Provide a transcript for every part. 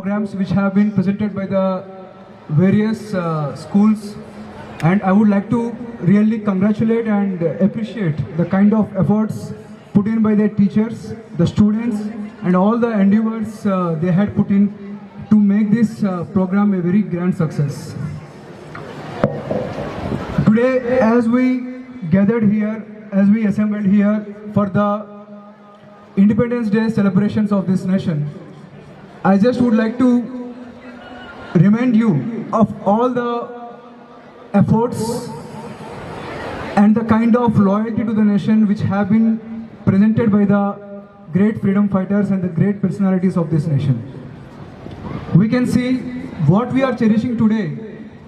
programs which have been presented by the various schools, and I would like to really congratulate and appreciate the kind of efforts put in by their teachers, the students, and all the endeavors they had put in to make this program a very grand success. Today, as we gathered here, as we assembled here for the Independence Day celebrations of this nation, I just would like to remind you of all the efforts and the kind of loyalty to the nation which have been presented by the great freedom fighters and the great personalities of this nation. We can see what we are cherishing today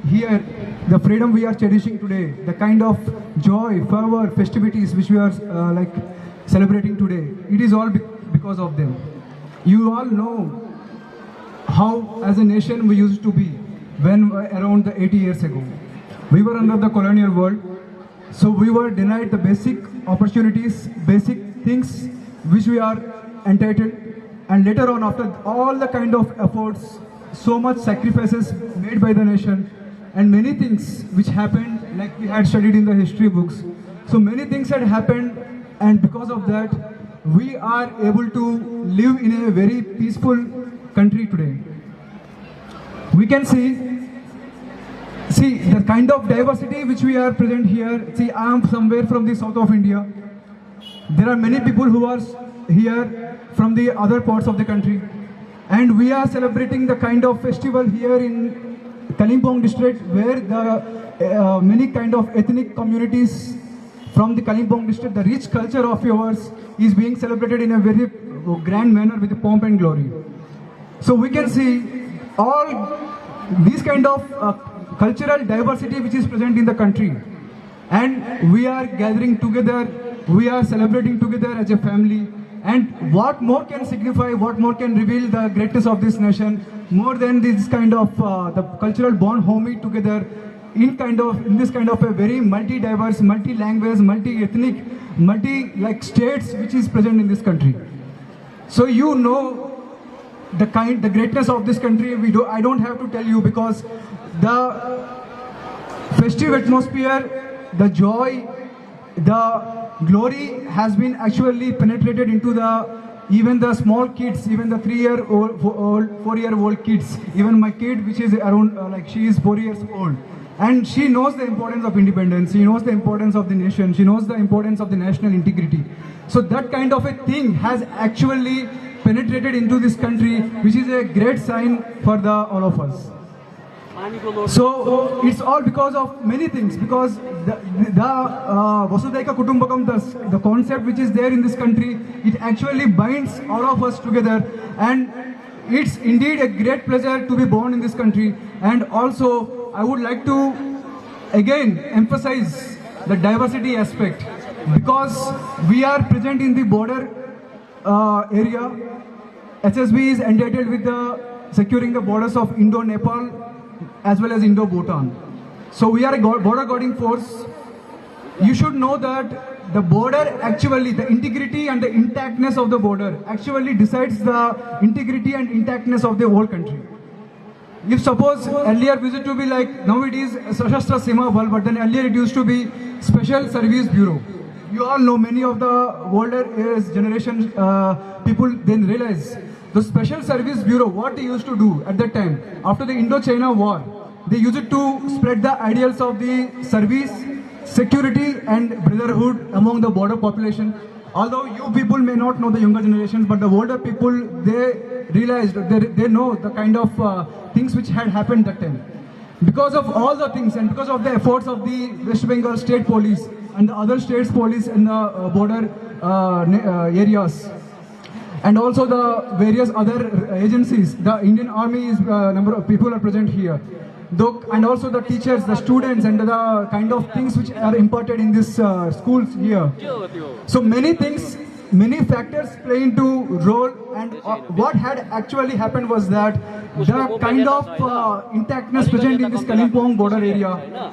here, the freedom we are cherishing today, the kind of joy, fervor, festivities which we are celebrating today. It is all because of them. You all know how as a nation we used to be when around the 80 years ago. We were under the colonial world, so we were denied the basic opportunities, basic things which we are entitled, and later on, after all the kind of efforts, so much sacrifices made by the nation, and many things which happened, like we had studied in the history books. So many things had happened, and because of that, we are able to live in a very peaceful country today. We can see the kind of diversity which we are present here. See, I am somewhere from the south of India. There are many people who are here from the other parts of the country, and we are celebrating the kind of festival here in Kalimpong district, where the many kind of ethnic communities from the Kalimpong district, the rich culture of yours is being celebrated in a very grand manner with pomp and glory. So we can see all these kind of cultural diversity which is present in the country, and we are gathering together, we are celebrating together as a family. And what more can signify, what more can reveal the greatness of this nation more than this kind of the cultural bond homey together in this kind of a very multi-diverse, multi-language, multi-ethnic, multi-like states which is present in this country. So you know the greatness of this country. I don't have to tell you, because the festive atmosphere, the joy, the glory has been actually penetrated into even the small kids, even the 3-year-old, 4-year-old kids, even my kid, which is around she is 4 years old, and she knows the importance of independence, she knows the importance of the nation, she knows the importance of the national integrity. So that kind of a thing has actually penetrated into this country, which is a great sign for all of us. So it's all because of many things, because the Vasudhaiva Kutumbakam, the concept which is there in this country, it actually binds all of us together, and it's indeed a great pleasure to be born in this country. And also I would like to again emphasize the diversity aspect, because we are present in the border area. SSB is entitled with securing the borders of Indo-Nepal as well as Indo-Bhutan. So we are a border guarding force. You should know that the border actually, the integrity and the intactness of the border actually decides the integrity and intactness of the whole country. If suppose earlier we used to be like, now it is Sashastra Sima Bal, but then earlier it used to be Special Service Bureau. You all know, many of the older generation people then realize the Special Service Bureau, what they used to do at that time, after the Indo-China war, they used to spread the ideals of the service, security and brotherhood among the border population. Although you people may not know, the younger generations, but the older people, they realized, they know the kind of things which had happened that time. Because of all the things and because of the efforts of the West Bengal State Police and the other states police in the border areas, and also the various other agencies, the Indian Army is number of people are present here, and also the teachers, the students, and the kind of things which are imparted in these schools here. So many things, many factors play into role, and what had actually happened was that the kind of intactness present in this Kalimpong border area,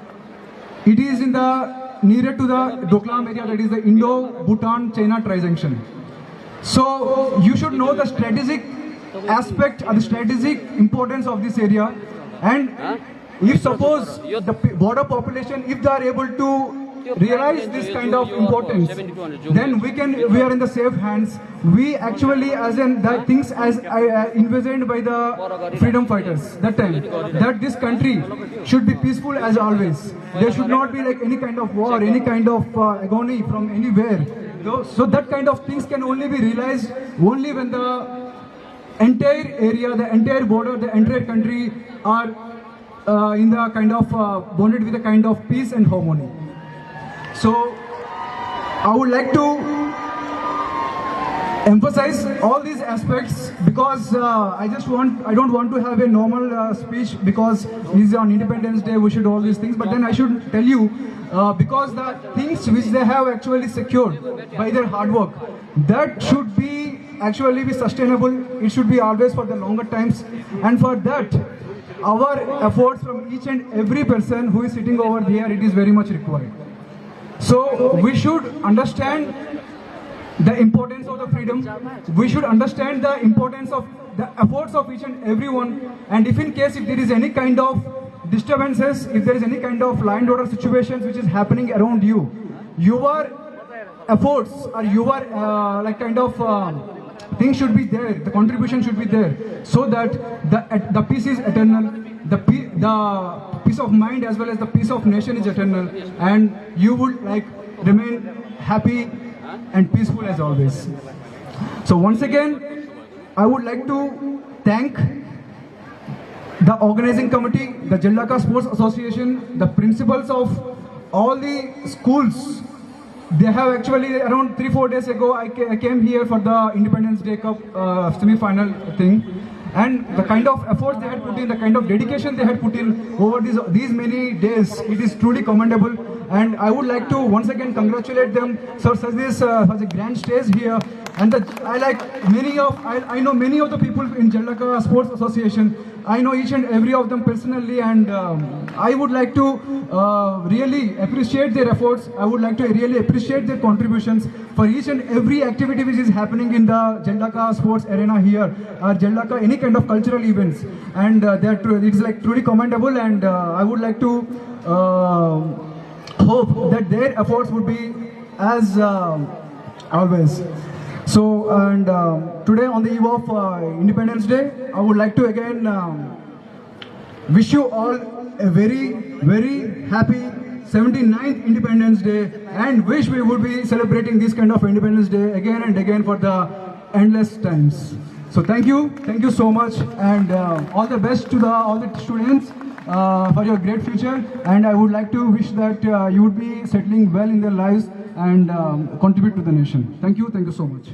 it is in the nearer to the Doklam area, that is the Indo-Bhutan-China tri-junction. So you should know the strategic aspect or the strategic importance of this area. And if suppose the border population, if they are able to realize this kind of importance, then we are in the safe hands. We actually, as in the things as envisioned by the freedom fighters that time, that this country should be peaceful as always. There should not be like any kind of war, any kind of agony from anywhere. So that kind of things can only be realized only when the entire area, the entire border, the entire country are in the kind of bonded with a kind of peace and harmony. So I would like to emphasize all these aspects because I don't want to have a normal speech because it's on Independence Day, we should do all these things, but then I should tell you because the things which they have actually secured by their hard work, that should be actually be sustainable. It should be always for the longer times, and for that our efforts from each and every person who is sitting over here, it is very much required. So we should understand the importance of the freedom. We should understand the importance of the efforts of each and everyone. And if in case if there is any kind of disturbances, if there is any kind of law and order situations which is happening around you, your efforts or your like kind of thing should be there. The contribution should be there, so that the peace is eternal. The peace of mind as well as the peace of nation is eternal, and you would like remain happy and peaceful as always. So once again, I would like to thank the organizing committee, the Jaldaka Sports Association, the principals of all the schools. They have actually around 3-4 days ago, I came here for the Independence Day Cup semi-final thing. And the kind of effort they had put in, the kind of dedication they had put in over these many days, it is truly commendable. And I would like to once again congratulate them for such a grand stage here. And I know many of the people in Jaldaka Sports Association. I know each and every of them personally, and I would like to really appreciate their efforts. I would like to really appreciate their contributions for each and every activity which is happening in the Jaldaka Sports Arena here, or Jaldaka, any kind of cultural events. And it's like truly commendable, and I would like to hope that their efforts would be as always. So, and today on the eve of Independence Day, I would like to again wish you all a very, very happy 79th Independence Day, and wish we would be celebrating this kind of Independence Day again and again for the endless times. So thank you so much, and all the best to all the students for your great future. And I would like to wish that you would be settling well in their lives and contribute to the nation. Thank you so much.